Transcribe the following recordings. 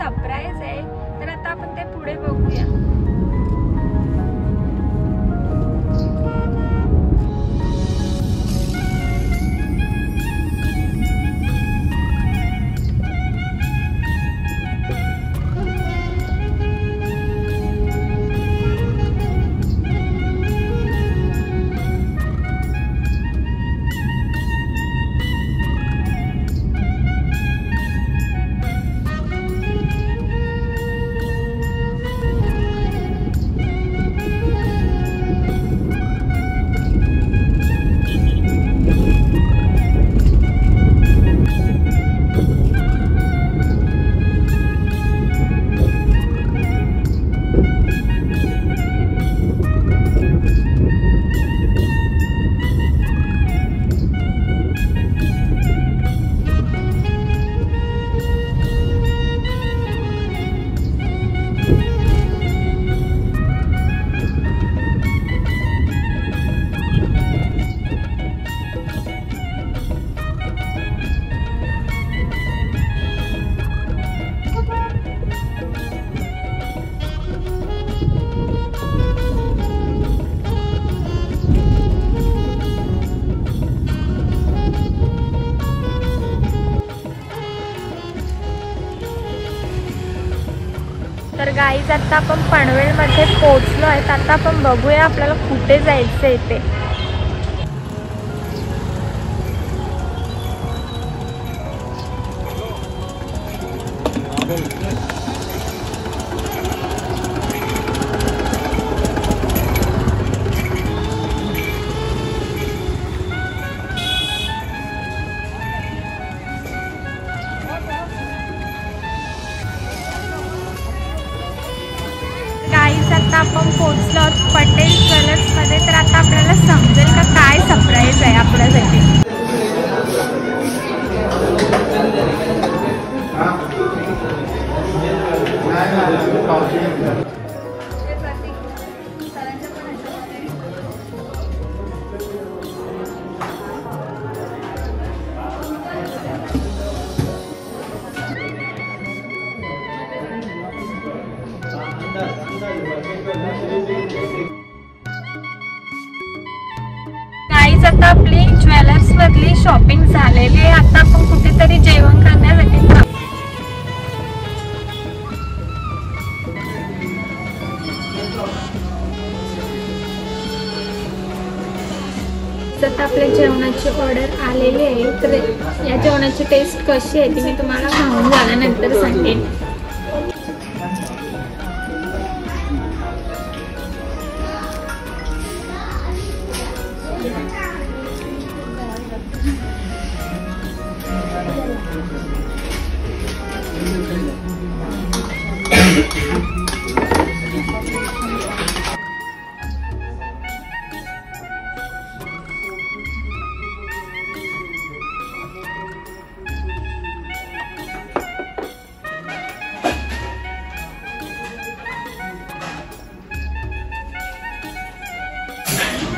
Surprise आहे, तर आता आपण ते पुढे बघूया। तर गाईज आता आपण पनवेलमध्ये पोहोचलो आहे। आता आपण बघूया आपल्याला कुठे जायचं आहे ते। आता आपण पोहोचलो पटेल ज्वेलर्स मध्ये। तर आता आपल्याला समजेल का काय सरप्राईज आहे आपल्यासाठी। गाईज आता आपली ज्वेलर्स मधली शॉपिंग झालेली आहे। आता आपण कुठेतरी जेवण करण्यासाठी आता आपल्या जेवणाची ऑर्डर आलेली आहे। तर या जेवणाची टेस्ट कशी आहे ती मी तुम्हाला खाऊन झाल्यानंतर सांगेन।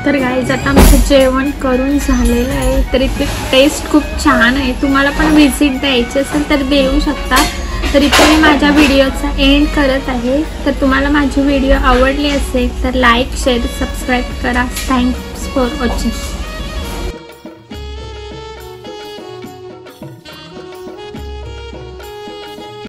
तर गाईज आता आमचं जेवण करून झालेलं आहे। तर इथे टेस्ट खूप छान आहे। तुम्हाला पण व्हिजिट द्यायची असेल तर देऊ शकता। तर इथे मी माझ्या व्हिडिओचा एंड करत आहे। तर तुम्हाला माझी व्हिडिओ आवडली असेल तर लाईक शेअर सबस्क्राईब करा। Thanks for watching.